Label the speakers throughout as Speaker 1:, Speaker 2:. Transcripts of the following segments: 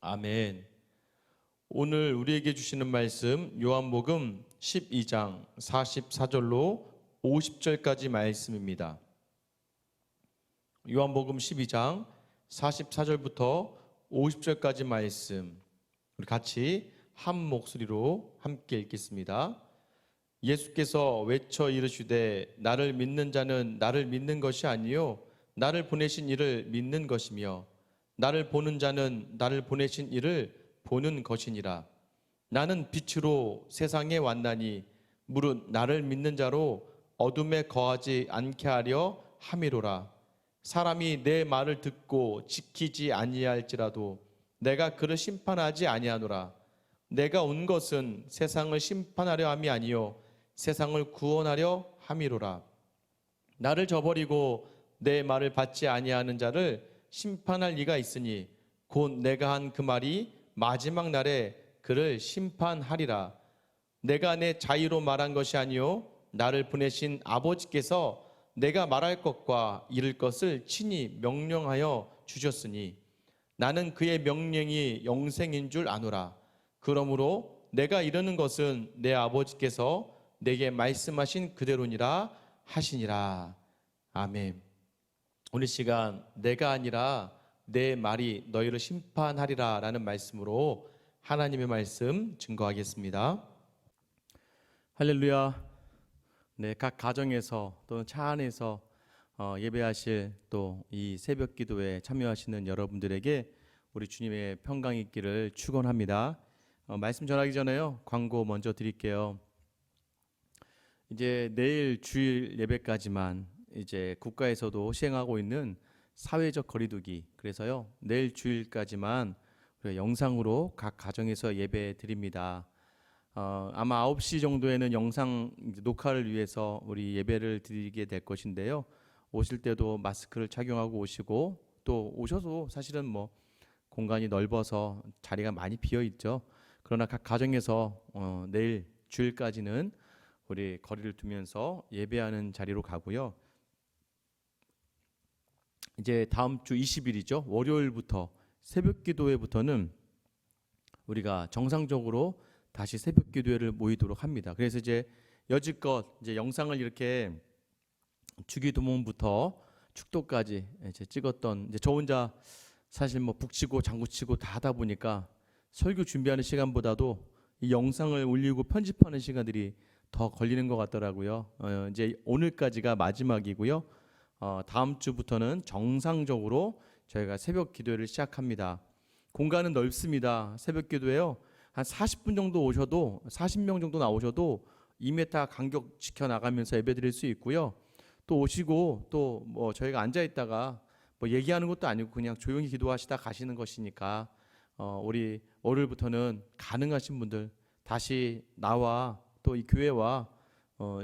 Speaker 1: 아멘. 오늘 우리에게 주시는 말씀 요한복음 12장 44절로 50절까지 말씀입니다. 요한복음 12장 44절부터 50절까지 말씀 우리 같이 한 목소리로 함께 읽겠습니다. 예수께서 외쳐 이르시되 나를 믿는 자는 나를 믿는 것이 아니요 나를 보내신 이를 믿는 것이며 나를 보는 자는 나를 보내신 이를 보는 것이니라. 나는 빛으로 세상에 왔나니 무릇 나를 믿는 자로 어둠에 거하지 않게 하려 함이로라. 사람이 내 말을 듣고 지키지 아니할지라도 내가 그를 심판하지 아니하노라. 내가 온 것은 세상을 심판하려 함이 아니요 세상을 구원하려 함이로라. 나를 저버리고 내 말을 받지 아니하는 자를 심판할 리가 있으니 곧 내가 한 그 말이 마지막 날에 그를 심판하리라. 내가 내 자유로 말한 것이 아니요 나를 보내신 아버지께서 내가 말할 것과 이룰 것을 친히 명령하여 주셨으니 나는 그의 명령이 영생인 줄 아노라. 그러므로 내가 이르는 것은 내 아버지께서 내게 말씀하신 그대로니라 하시니라. 아멘. 오늘 시간 내가 아니라 내 말이 너희를 심판하리라 라는 말씀으로 하나님의 말씀 증거하겠습니다. 할렐루야. 네, 각 가정에서 또는 차 안에서 예배하실 또 이 새벽 기도에 참여하시는 여러분들에게 우리 주님의 평강이 있기를 축원합니다. 말씀 전하기 전에요, 광고 먼저 드릴게요. 이제 내일 주일 예배까지만 이제 국가에서도 시행하고 있는 사회적 거리두기, 그래서요 내일 주일까지만 영상으로 각 가정에서 예배 드립니다. 아마 9시 정도에는 영상 녹화를 위해서 우리 예배를 드리게 될 것인데요. 오실 때도 마스크를 착용하고 오시고, 또 오셔도 사실은 뭐 공간이 넓어서 자리가 많이 비어 있죠. 그러나 각 가정에서 내일 주일까지는 우리 거리를 두면서 예배하는 자리로 가고요. 이제 다음 주 20일이죠. 월요일부터 새벽 기도회부터는 우리가 정상적으로 다시 새벽 기도회를 모이도록 합니다. 그래서 이제 여지껏 이제 영상을 이렇게 주기도문부터 축도까지 이제 찍었던, 이제 저 혼자 사실 뭐 북치고 장구치고 다 하다 보니까 설교 준비하는 시간보다도 이 영상을 올리고 편집하는 시간들이 더 걸리는 것 같더라고요. 이제 오늘까지가 마지막이고요. 다음 주부터는 정상적으로 저희가 새벽 기도회를 시작합니다. 공간은 넓습니다. 새벽 기도회요, 한 40분 정도 오셔도, 40명 정도 나오셔도 2m 간격 지켜 나가면서 예배드릴 수 있고요. 또 오시고 또 뭐 저희가 앉아 있다가 뭐 얘기하는 것도 아니고 그냥 조용히 기도하시다 가시는 것이니까 우리 월요일부터는 가능하신 분들 다시 나와 또 이 교회와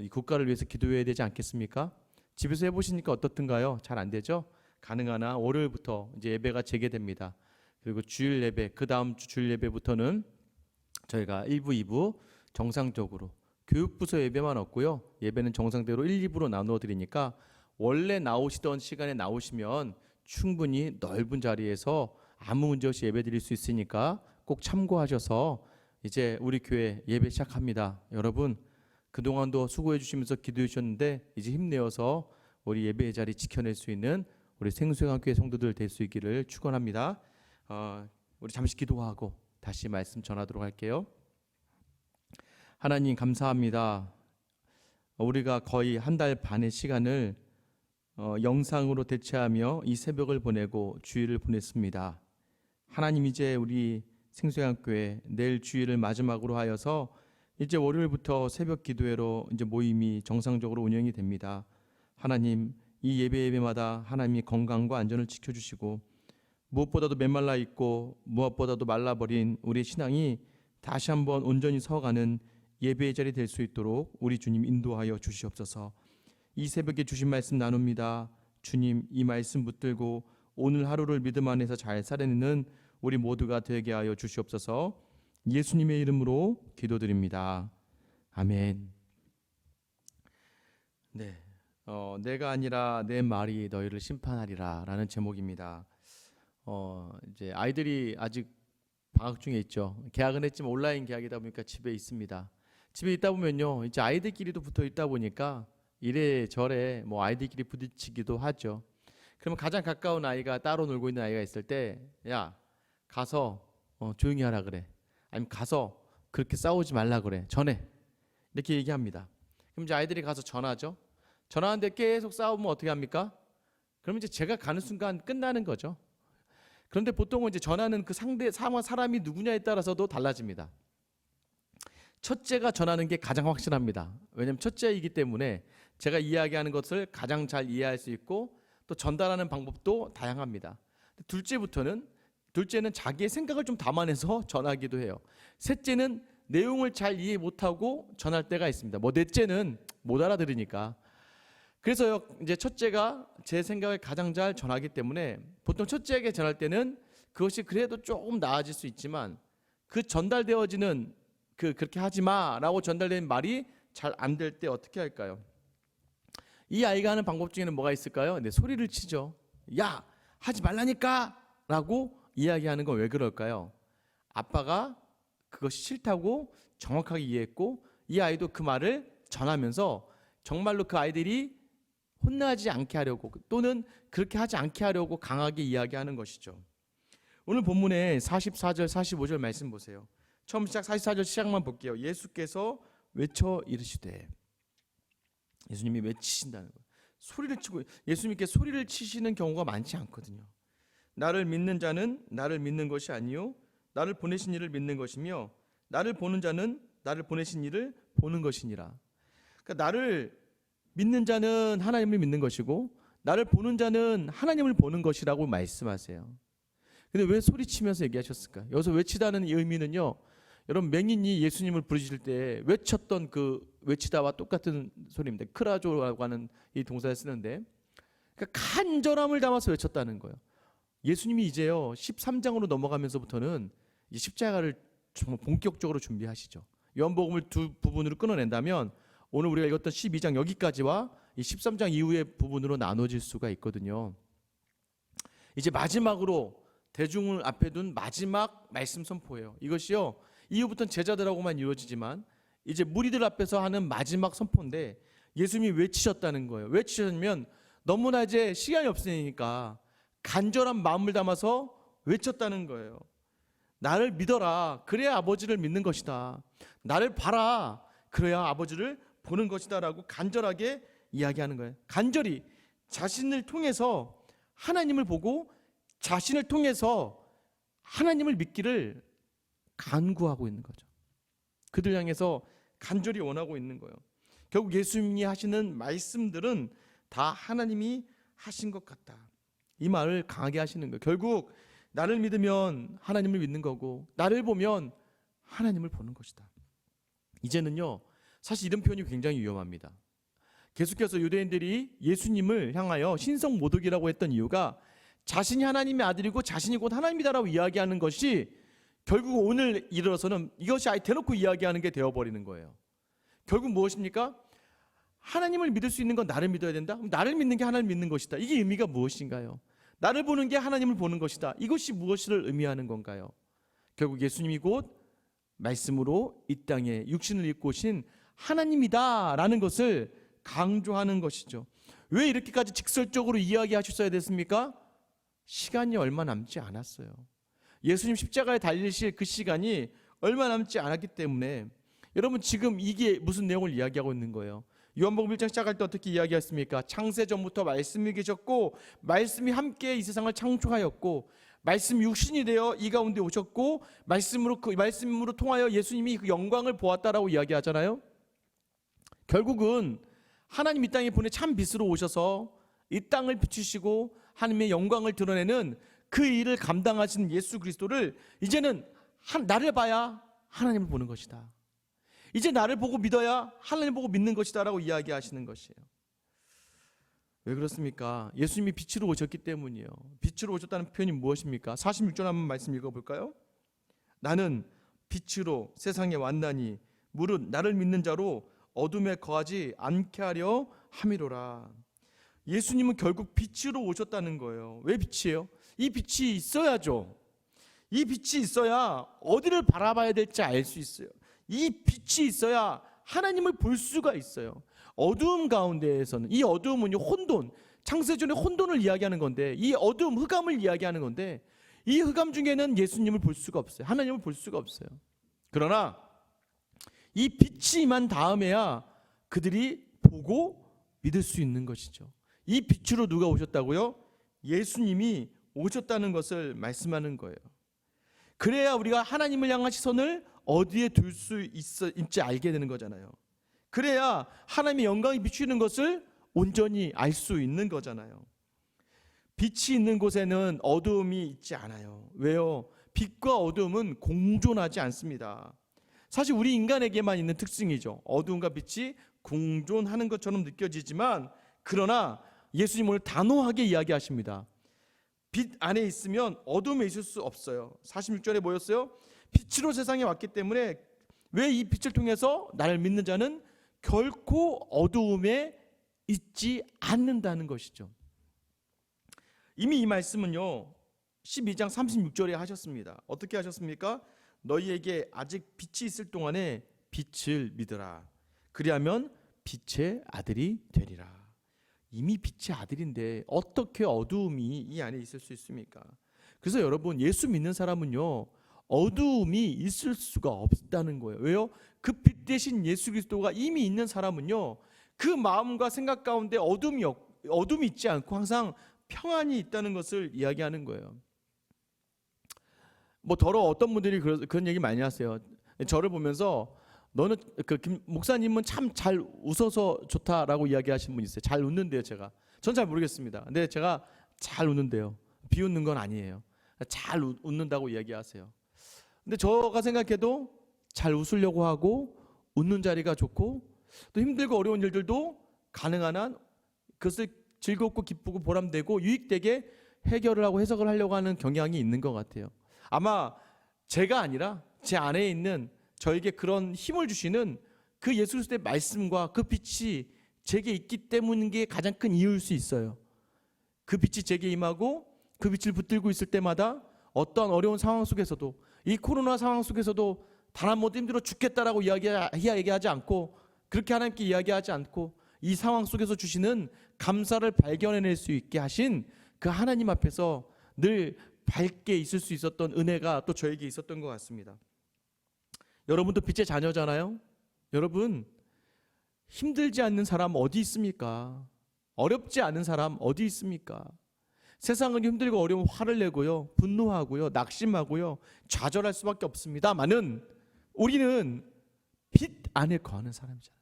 Speaker 1: 이 국가를 위해서 기도해야 되지 않겠습니까? 집에서 해보시니까 어떻든가요? 잘 안 되죠? 가능하나 월요일부터 이제 예배가 재개됩니다. 그리고 주일 예배, 그 다음 주 주일 예배부터는 저희가 1부, 2부 정상적으로 교육부서 예배만 없고요. 예배는 정상대로 1, 2부로 나누어 드리니까 원래 나오시던 시간에 나오시면 충분히 넓은 자리에서 아무 문제 없이 예배 드릴 수 있으니까 꼭 참고하셔서 이제 우리 교회 예배 시작합니다. 여러분 그동안도 수고해 주시면서 기도해 주셨는데 이제 힘내어서 우리 예배의 자리 지켜낼 수 있는 우리 생수강교회 성도들 될 수 있기를 축원합니다. 우리 잠시 기도하고 다시 말씀 전하도록 할게요. 하나님 감사합니다. 우리가 거의 한 달 반의 시간을 영상으로 대체하며 이 새벽을 보내고 주일을 보냈습니다. 하나님 이제 우리 생수양교회 내일 주일을 마지막으로 하여서 이제 월요일부터 새벽 기도회로 이제 모임이 정상적으로 운영이 됩니다. 하나님 이 예배마다 하나님이 건강과 안전을 지켜주시고 무엇보다도 메말라 있고 무엇보다도 말라버린 우리 신앙이 다시 한번 온전히 서가는 예배의 자리 될 수 있도록 우리 주님 인도하여 주시옵소서. 이 새벽에 주신 말씀 나눕니다. 주님 이 말씀 붙들고 오늘 하루를 믿음 안에서 잘 살아내는 우리 모두가 되게 하여 주시옵소서. 예수님의 이름으로 기도드립니다. 아멘. 네, 내가 아니라 내 말이 너희를 심판하리라 라는 제목입니다. 이제 아이들이 아직 방학 중에 있죠. 개학은 했지만 온라인 개학이다 보니까 집에 있습니다. 집에 있다 보면요, 이제 아이들끼리도 붙어 있다 보니까 이래저래 뭐 아이들끼리 부딪히기도 하죠. 그러면 가장 가까운 아이가 따로 놀고 있는 아이가 있을 때, 야, 가서 조용히 하라 그래. 아니면 가서 그렇게 싸우지 말라 그래. 전해. 이렇게 얘기합니다. 그럼 이제 아이들이 가서 전하죠. 전화하는데 계속 싸우면 어떻게 합니까? 그럼 이제 제가 가는 순간 끝나는 거죠. 그런데 보통은 이제 전하는 그 사람이 누구냐에 따라서도 달라집니다. 첫째가 전하는 게 가장 확실합니다. 왜냐하면 첫째이기 때문에 제가 이야기하는 것을 가장 잘 이해할 수 있고 또 전달하는 방법도 다양합니다. 둘째는 자기의 생각을 좀 담아내서 전하기도 해요. 셋째는 내용을 잘 이해 못하고 전할 때가 있습니다. 뭐 넷째는 못 알아들으니까. 그래서요, 이제 첫째가 제 생각을 가장 잘 전하기 때문에 보통 첫째에게 전할 때는 그것이 그래도 조금 나아질 수 있지만 그 전달되어지는 그렇게 하지 마라고 전달된 말이 잘 안 될 때 어떻게 할까요? 이 아이가 하는 방법 중에는 뭐가 있을까요? 네, 소리를 치죠. 야, 하지 말라니까 라고 이야기하는 건 왜 그럴까요? 아빠가 그것이 싫다고 정확하게 이해했고 이 아이도 그 말을 전하면서 정말로 그 아이들이 혼나지 않게 하려고 또는 그렇게 하지 않게 하려고 강하게 이야기하는 것이죠. 오늘 본문의 44절 45절 말씀 보세요. 처음 44절 시작만 볼게요. 예수께서 외쳐 이르시되, 예수님이 외치신다는 거예요. 소리를 치고, 예수님께 소리를 치시는 경우가 많지 않거든요. 나를 믿는 자는 나를 믿는 것이 아니요 나를 보내신 이를 믿는 것이며 나를 보는 자는 나를 보내신 이를 보는 것이니라. 그러니까 나를 믿는 자는 하나님을 믿는 것이고 나를 보는 자는 하나님을 보는 것이라고 말씀하세요. 근데 왜 소리치면서 얘기하셨을까? 여기서 외치다는 이 의미는요, 여러분 맹인이 예수님을 부르실 때 외쳤던 그 외치다와 똑같은 소리입니다. 크라조라고 하는 이 동사를 쓰는데, 그러니까 간절함을 담아서 외쳤다는 거예요. 예수님이 이제요 13장으로 넘어가면서부터는 이 십자가를 정말 본격적으로 준비하시죠. 요한복음을 두 부분으로 끊어낸다면 오늘 우리가 읽었던 12장 여기까지와 이 13장 이후의 부분으로 나눠질 수가 있거든요. 이제 마지막으로 대중을 앞에 둔 마지막 말씀 선포예요. 이것이요 이후부터는 제자들하고만 이루어지지만 이제 무리들 앞에서 하는 마지막 선포인데 예수님이 외치셨다는 거예요. 외치셨으면 너무나 이제 시간이 없으니까 간절한 마음을 담아서 외쳤다는 거예요. 나를 믿어라. 그래야 아버지를 믿는 것이다. 나를 봐라. 그래야 아버지를 보는 것이다 라고 간절하게 이야기하는 거예요. 간절히 자신을 통해서 하나님을 보고 자신을 통해서 하나님을 믿기를 간구하고 있는 거죠. 그들 향해서 간절히 원하고 있는 거예요. 결국 예수님이 하시는 말씀들은 다 하나님이 하신 것 같다. 이 말을 강하게 하시는 거예요. 결국 나를 믿으면 하나님을 믿는 거고 나를 보면 하나님을 보는 것이다. 이제는요 사실 이런 표현이 굉장히 위험합니다. 계속해서 유대인들이 예수님을 향하여 신성 모독이라고 했던 이유가 자신이 하나님의 아들이고 자신이 곧 하나님이다라고 이야기하는 것이 결국 오늘 이르러서는 이것이 아예 대놓고 이야기하는 게 되어버리는 거예요. 결국 무엇입니까? 하나님을 믿을 수 있는 건 나를 믿어야 된다? 그럼 나를 믿는 게 하나님을 믿는 것이다. 이게 의미가 무엇인가요? 나를 보는 게 하나님을 보는 것이다. 이것이 무엇을 의미하는 건가요? 결국 예수님이 곧 말씀으로 이 땅에 육신을 입고 오신 하나님이다라는 것을 강조하는 것이죠. 왜 이렇게까지 직설적으로 이야기하셨어야 됐습니까? 시간이 얼마 남지 않았어요. 예수님 십자가에 달리실 그 시간이 얼마 남지 않았기 때문에 여러분 지금 이게 무슨 내용을 이야기하고 있는 거예요? 요한복음 1장 시작할 때 어떻게 이야기했습니까? 창세 전부터 말씀이 계셨고 말씀이 함께 이 세상을 창조하였고 말씀 육신이 되어 이 가운데 오셨고 말씀으로 통하여 예수님이 그 영광을 보았다라고 이야기하잖아요. 결국은 하나님 이 땅에 보내 참 빛으로 오셔서 이 땅을 비추시고 하나님의 영광을 드러내는 그 일을 감당하신 예수 그리스도를 이제는 나를 봐야 하나님을 보는 것이다. 이제 나를 보고 믿어야 하나님 보고 믿는 것이다 라고 이야기하시는 것이에요. 왜 그렇습니까? 예수님이 빛으로 오셨기 때문이에요. 빛으로 오셨다는 표현이 무엇입니까? 46절 한번 말씀 읽어볼까요? 나는 빛으로 세상에 왔나니 무릇 나를 믿는 자로 어둠에 거하지 않게 하려 함이로라. 예수님은 결국 빛으로 오셨다는 거예요. 왜 빛이에요? 이 빛이 있어야죠. 이 빛이 있어야 어디를 바라봐야 될지 알 수 있어요. 이 빛이 있어야 하나님을 볼 수가 있어요. 어두움 가운데에서는, 이 어두움은 혼돈, 창세전의 혼돈을 이야기하는 건데, 이 어두움, 흑암을 이야기하는 건데, 이 흑암 중에는 예수님을 볼 수가 없어요. 하나님을 볼 수가 없어요. 그러나 이 빛이 임한 다음에야 그들이 보고 믿을 수 있는 것이죠. 이 빛으로 누가 오셨다고요? 예수님이 오셨다는 것을 말씀하는 거예요. 그래야 우리가 하나님을 향한 시선을 어디에 둘 수 있지 알게 되는 거잖아요. 그래야 하나님의 영광이 비추는 것을 온전히 알 수 있는 거잖아요. 빛이 있는 곳에는 어두움이 있지 않아요. 왜요? 빛과 어두움은 공존하지 않습니다. 사실 우리 인간에게만 있는 특징이죠. 어두움과 빛이 공존하는 것처럼 느껴지지만, 그러나 예수님 오늘 단호하게 이야기하십니다. 빛 안에 있으면 어둠에 있을 수 없어요. 46절에 뭐였어요? 빛으로 세상에 왔기 때문에 왜 이 빛을 통해서 나를 믿는 자는 결코 어두움에 있지 않는다는 것이죠. 이미 이 말씀은요 12장 36절에 하셨습니다. 어떻게 하셨습니까? 너희에게 아직 빛이 있을 동안에 빛을 믿으라. 그리하면 빛의 아들이 되리라. 이미 빛의 아들인데 어떻게 어두움이 이 안에 있을 수 있습니까? 그래서 여러분, 예수 믿는 사람은요 어두움이 있을 수가 없다는 거예요. 왜요? 그 빛 대신 예수 그리스도가 이미 있는 사람은요 그 마음과 생각 가운데 어둠이 있지 않고 항상 평안이 있다는 것을 이야기하는 거예요. 뭐 어떤 분들이 그런 얘기 많이 하세요. 저를 보면서 너는 김 목사님은 참 잘 웃어서 좋다라고 이야기하시는 분 있어요. 잘 웃는데요, 제가. 전 잘 모르겠습니다. 근데 제가 잘 웃는데요. 비웃는 건 아니에요. 잘 웃는다고 이야기하세요. 근데 제가 생각해도 잘 웃으려고 하고 웃는 자리가 좋고, 또 힘들고 어려운 일들도 가능한 한 그것을 즐겁고 기쁘고 보람되고 유익되게 해결을 하고 해석을 하려고 하는 경향이 있는 것 같아요. 아마 제가 아니라 제 안에 있는 저에게 그런 힘을 주시는 그 예수 그리스도의 말씀과 그 빛이 제게 있기 때문인 게 가장 큰 이유일 수 있어요. 그 빛이 제게 임하고 그 빛을 붙들고 있을 때마다 어떤 어려운 상황 속에서도, 이 코로나 상황 속에서도 단 한 번도 힘들어 죽겠다라고 이야기하지 않고, 그렇게 하나님께 이야기하지 않고 이 상황 속에서 주시는 감사를 발견해낼 수 있게 하신 그 하나님 앞에서 늘 밝게 있을 수 있었던 은혜가 또 저에게 있었던 것 같습니다. 여러분도 빛의 자녀잖아요. 여러분, 힘들지 않는 사람 어디 있습니까? 어렵지 않은 사람 어디 있습니까? 세상은 힘들고 어려운 화를 내고요, 분노하고요, 낙심하고요, 좌절할 수밖에 없습니다만은 우리는 빛 안에 거하는 사람이잖아요.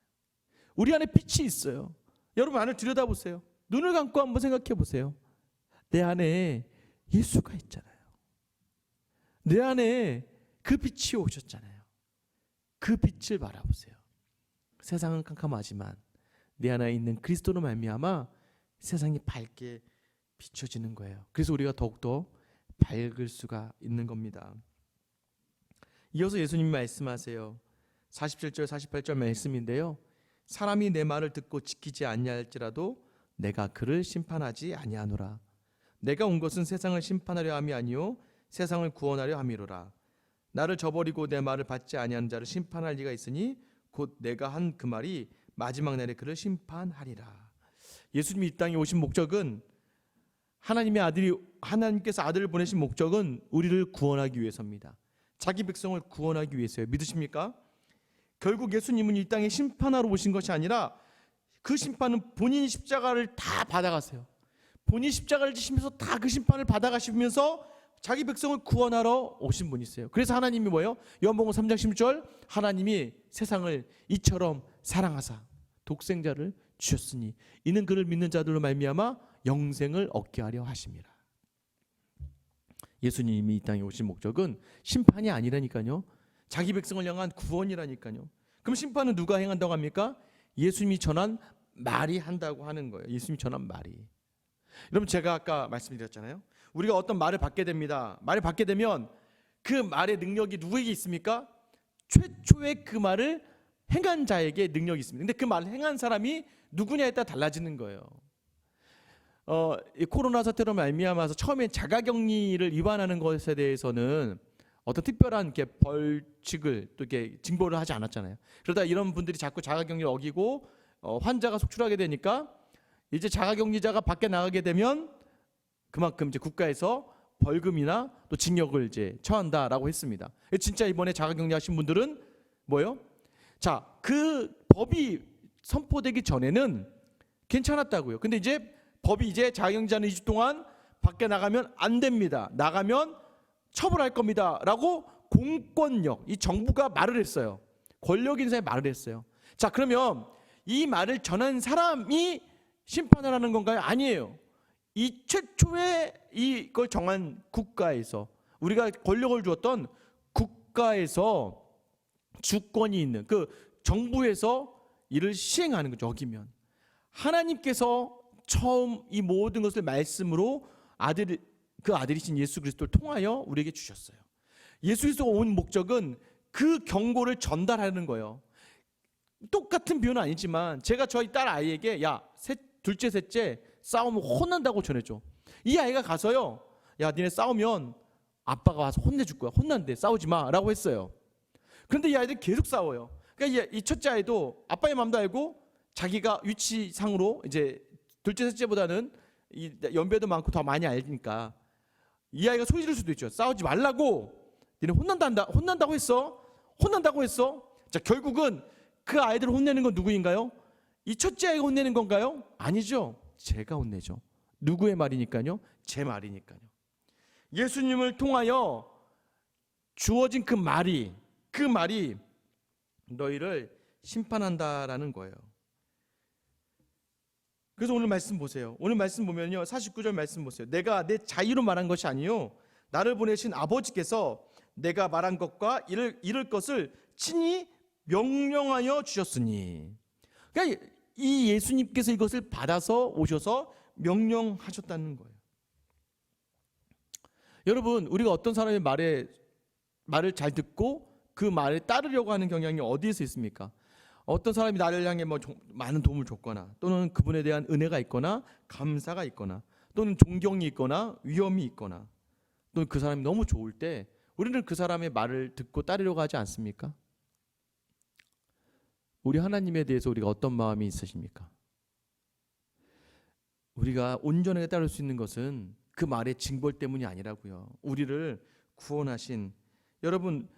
Speaker 1: 우리 안에 빛이 있어요. 여러분 안을 들여다보세요. 눈을 감고 한번 생각해 보세요. 내 안에 예수가 있잖아요. 내 안에 그 빛이 오셨잖아요. 그 빛을 바라보세요. 세상은 캄캄하지만 내 안에 있는 그리스도로 말미암아 세상이 밝게 비춰지는 거예요. 그래서 우리가 더욱더 밝을 수가 있는 겁니다. 이어서 예수님이 말씀하세요. 47절 48절 말씀인데요, 사람이 내 말을 듣고 지키지 아니할지라도 내가 그를 심판하지 아니하노라. 내가 온 것은 세상을 심판하려 함이 아니요 세상을 구원하려 함이로라. 나를 저버리고 내 말을 받지 아니하는 자를 심판할 리가 있으니 곧 내가 한 그 말이 마지막 날에 그를 심판하리라. 예수님이 이 땅에 오신 목적은, 하나님께서 아들을 보내신 목적은 우리를 구원하기 위해서입니다. 자기 백성을 구원하기 위해서요. 믿으십니까? 결국 예수님은 이 땅에 심판하러 오신 것이 아니라 그 심판은 본인이 십자가를 다 받아가세요. 본인이 십자가를 지시면서 다 그 심판을 받아가시면서 자기 백성을 구원하러 오신 분이세요. 그래서 하나님이 뭐예요? 요한복음 3장 10절, 하나님이 세상을 이처럼 사랑하사 독생자를 주셨으니 이는 그를 믿는 자들로 말미암아 영생을 얻게 하려 하심이라. 예수님이 이 땅에 오신 목적은 심판이 아니라니까요. 자기 백성을 향한 구원이라니까요. 그럼 심판은 누가 행한다고 합니까? 예수님이 전한 말이 한다고 하는 거예요. 예수님이 전한 말이. 여러분, 제가 아까 말씀드렸잖아요. 우리가 어떤 말을 받게 됩니다. 말을 받게 되면 그 말의 능력이 누구에게 있습니까? 최초의 그 말을 행한 자에게 능력이 있습니다. 근데 그 말을 행한 사람이 누구냐에 따라 달라지는 거예요. 이 코로나 사태로 말미암아서 처음에 자가격리를 위반하는 것에 대해서는 어떤 특별한 이렇게 벌칙을 또 이렇게 징벌을 하지 않았잖아요. 그러다 이런 분들이 자꾸 자가격리를 어기고 환자가 속출하게 되니까 이제 자가격리자가 밖에 나가게 되면 그만큼 이제 국가에서 벌금이나 또 징역을 이제 처한다라고 했습니다. 진짜 이번에 자가격리하신 분들은 뭐예요? 자, 그 법이 선포되기 전에는 괜찮았다고요. 근데 이제 법이 이제 자가격리자는 2주 동안 밖에 나가면 안 됩니다. 나가면 처벌할 겁니다라고 공권력, 이 정부가 말을 했어요. 권력 인사에 말을 했어요. 자, 그러면 이 말을 전한 사람이 심판을 하는 건가요? 아니에요. 이 최초에 이걸 정한 국가에서, 우리가 권력을 주었던 국가에서 주권이 있는 그 정부에서 이를 시행하는 거죠. 어기면 하나님께서 처음 이 모든 것을 말씀으로 그 아들이신 예수 그리스도를 통하여 우리에게 주셨어요. 예수 그리스도가 온 목적은 그 경고를 전달하는 거예요. 똑같은 비유는 아니지만 제가 저희 딸 아이에게 야, 둘째 셋째 싸우면 혼난다고 전해줘. 이 아이가 가서요, 야, 니네 싸우면 아빠가 와서 혼내줄 거야. 혼난대, 싸우지 마 라고 했어요. 그런데 이 아이들이 계속 싸워요. 그러니까 이 첫째 아이도 아빠의 마음도 알고 자기가 위치상으로 이제 둘째 셋째보다는 이 연배도 많고 더 많이 알니까 이 아이가 소리 지를 수도 있죠. 싸우지 말라고, 니네 혼난다고 했어. 자, 결국은 그 아이들을 혼내는 건 누구인가요? 이 첫째 아이가 혼내는 건가요? 아니죠. 제가 혼내죠. 누구의 말이니까요? 제 말이니까요. 예수님을 통하여 주어진 그 말이 너희를 심판한다라는 거예요. 그래서 오늘 말씀 보세요. 오늘 말씀 보면요, 49절 말씀 보세요. 내가 내 자유로 말한 것이 아니요 나를 보내신 아버지께서 내가 말한 것과 이를 것을 친히 명령하여 주셨으니. 그러니까 이 예수님께서 이것을 받아서 오셔서 명령하셨다는 거예요. 여러분, 우리가 어떤 사람의 말을 잘 듣고 그 말에 따르려고 하는 경향이 어디에서 있습니까? 어떤 사람이 나를 향해 많은 도움을 줬거나, 또는 그분에 대한 은혜가 있거나 감사가 있거나, 또는 존경이 있거나 위엄이 있거나, 또는 그 사람이 너무 좋을 때 우리는 그 사람의 말을 듣고 따르려고 하지 않습니까? 우리 하나님에 대해서 우리가 어떤 마음이 있으십니까? 우리가 온전하게 따를 수 있는 것은 그 말의 징벌 때문이 아니라고요. 우리를 구원하신, 여러분,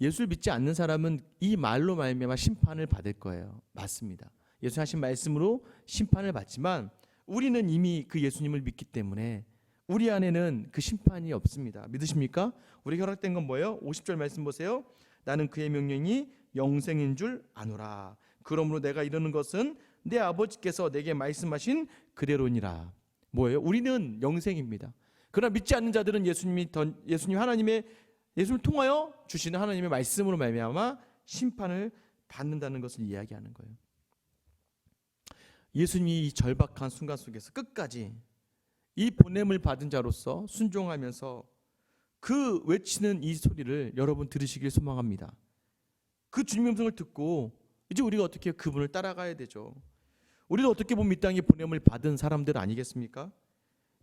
Speaker 1: 예수를 믿지 않는 사람은 이 말로 말미암아 심판을 받을 거예요. 맞습니다. 예수 하신 말씀으로 심판을 받지만 우리는 이미 그 예수님을 믿기 때문에 우리 안에는 그 심판이 없습니다. 믿으십니까? 우리가 허락된 건 뭐예요? 50절 말씀 보세요. 나는 그의 명령이 영생인 줄 아노라. 그러므로 내가 이르는 것은 내 아버지께서 내게 말씀하신 그대로니라. 뭐예요? 우리는 영생입니다. 그러나 믿지 않는 자들은 예수님을 통하여 주시는 하나님의 말씀으로 말미암아 심판을 받는다는 것을 이야기하는 거예요. 예수님이 이 절박한 순간 속에서 끝까지 이 보냄을 받은 자로서 순종하면서 그 외치는 이 소리를 여러분 들으시길 소망합니다. 그 주님의 음성을 듣고 이제 우리가 어떻게 그분을 따라가야 되죠. 우리도 어떻게 보면 이 땅에 보냄을 받은 사람들 아니겠습니까?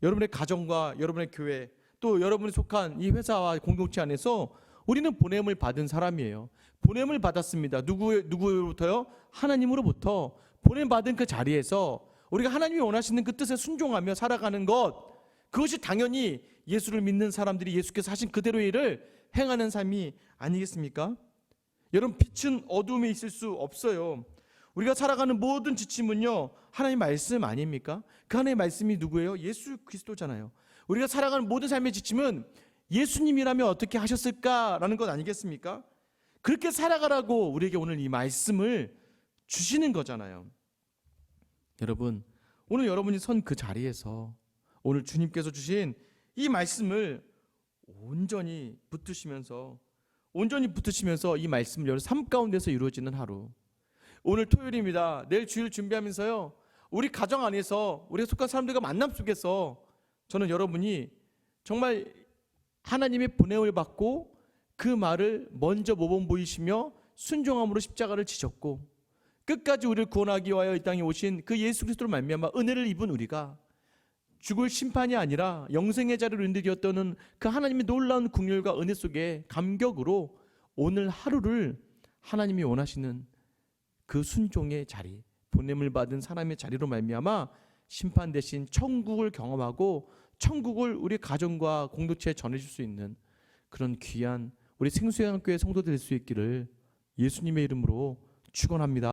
Speaker 1: 여러분의 가정과 여러분의 교회, 또 여러분이 속한 이 회사와 공동체 안에서 우리는 보냄을 받은 사람이에요. 보냄을 받았습니다. 누구로부터요? 하나님으로부터 보냄받은 그 자리에서 우리가 하나님이 원하시는 그 뜻에 순종하며 살아가는 것, 그것이 당연히 예수를 믿는 사람들이 예수께서 하신 그대로의 일을 행하는 삶이 아니겠습니까? 여러분, 빛은 어둠에 있을 수 없어요. 우리가 살아가는 모든 지침은요, 하나님 말씀 아닙니까? 그 하나님의 말씀이 누구예요? 예수 그리스도잖아요. 우리가 살아가는 모든 삶의 지침은 예수님이라면 어떻게 하셨을까라는 것 아니겠습니까? 그렇게 살아가라고 우리에게 오늘 이 말씀을 주시는 거잖아요. 여러분, 오늘 여러분이 선 그 자리에서 오늘 주님께서 주신 이 말씀을 온전히 붙드시면서 이 말씀을 여러분 삶 가운데서 이루어지는 하루. 오늘 토요일입니다. 내일 주일 준비하면서요, 우리 가정 안에서 우리가 속한 사람들과 만남 속에서 저는 여러분이 정말 하나님의 보냄을 받고 그 말을 먼저 모범 보이시며 순종함으로 십자가를 지셨고 끝까지 우리를 구원하기 위하여 이 땅에 오신 그 예수 그리스도로 말미암아 은혜를 입은 우리가 죽을 심판이 아니라 영생의 자리로 인도되었다는 그 하나님의 놀라운 긍휼과 은혜 속에 감격으로 오늘 하루를 하나님이 원하시는 그 순종의 자리, 보냄을 받은 사람의 자리로 말미암아 심판 대신 천국을 경험하고 천국을 우리 가정과 공동체에 전해줄 수 있는 그런 귀한 우리 생수양교회 성도들 될 수 있기를 예수님의 이름으로 축원합니다.